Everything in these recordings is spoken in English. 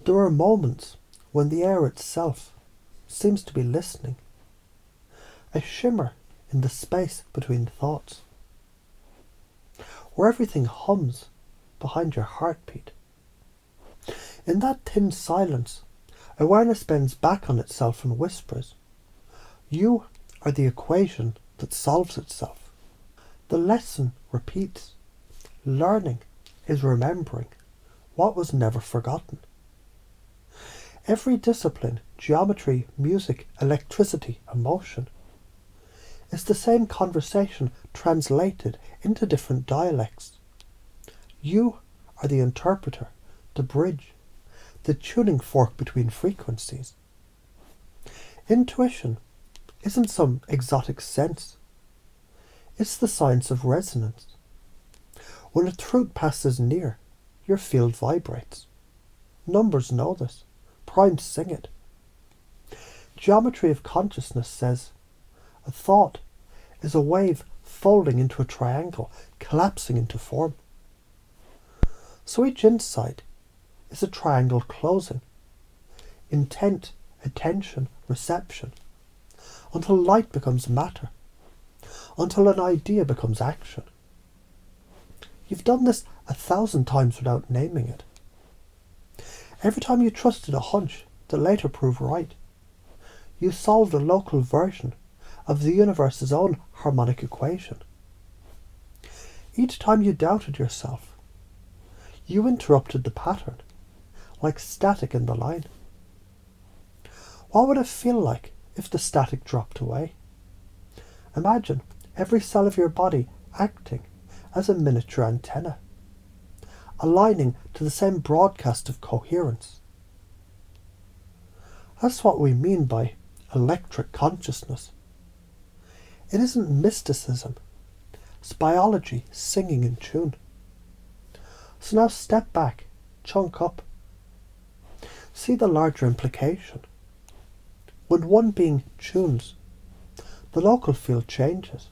There are moments when the air itself seems to be listening, a shimmer in the space between thoughts, where everything hums behind your heartbeat. In that thin silence, awareness bends back on itself and whispers, "You are the equation that solves itself." The lesson repeats. Learning is remembering what was never forgotten. Every discipline, geometry, music, electricity, emotion, is the same conversation translated into different dialects. You are the interpreter, the bridge, the tuning fork between frequencies. Intuition isn't some exotic sense. It's the science of resonance. When a truth passes near, your field vibrates. Numbers know this. Primes sing it. Geometry of consciousness says, a thought is a wave folding into a triangle, collapsing into form. So each insight is a triangle closing. Intent, attention, reception, until light becomes matter, until an idea becomes action. You've done this 1,000 times without naming it. Every time you trusted a hunch that later proved right, you solved a local version of the universe's own harmonic equation. Each time you doubted yourself, you interrupted the pattern, like static in the line. What would it feel like if the static dropped away? Imagine every cell of your body acting as a miniature antenna, aligning to the same broadcast of coherence. That's what we mean by electric consciousness. It isn't mysticism. It's biology singing in tune. So now step back, chunk up. See the larger implication. When one being tunes, the local field changes.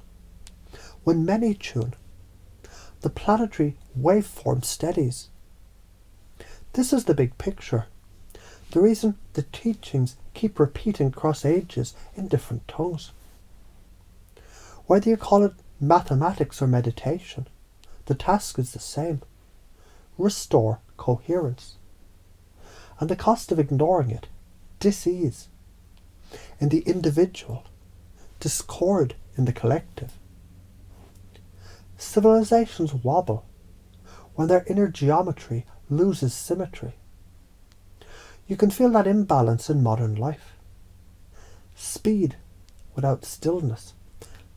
When many tune, the planetary waveform steadies. This is the big picture. The reason the teachings keep repeating across ages in different tongues. Whether you call it mathematics or meditation, the task is the same. Restore coherence. And the cost of ignoring it, dis-ease in the individual, discord in the collective. Civilizations wobble when their inner geometry loses symmetry. You can feel that imbalance in modern life. Speed without stillness,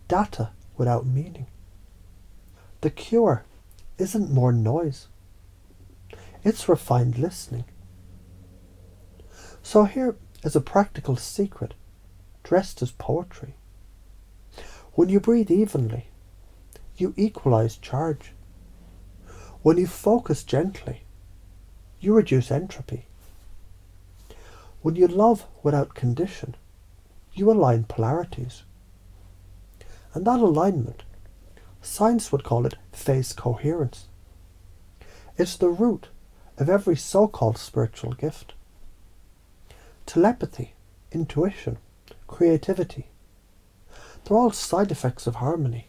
data without meaning. The cure isn't more noise. It's refined listening. So here is a practical secret dressed as poetry. When you breathe evenly, you equalize charge. When you focus gently, you reduce entropy. When you love without condition, you align polarities. And that alignment, science would call it phase coherence. It's the root of every so-called spiritual gift. Telepathy, intuition, creativity, they're all side effects of harmony.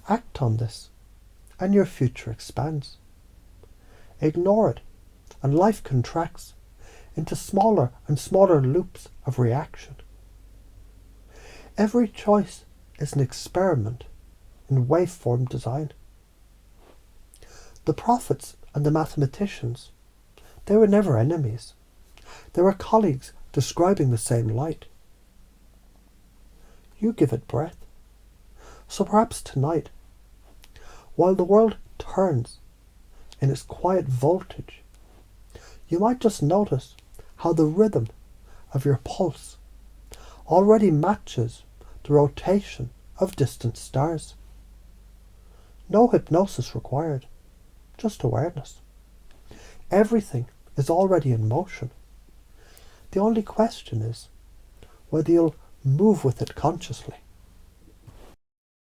Act on this, and your future expands. Ignore it, and life contracts into smaller and smaller loops of reaction. Every choice is an experiment in waveform design. The prophets and the mathematicians, they were never enemies. They were colleagues describing the same light. You give it breath. So perhaps tonight, while the world turns in its quiet voltage, you might just notice how the rhythm of your pulse already matches the rotation of distant stars. No hypnosis required, just awareness. Everything is already in motion. The only question is whether you'll move with it consciously.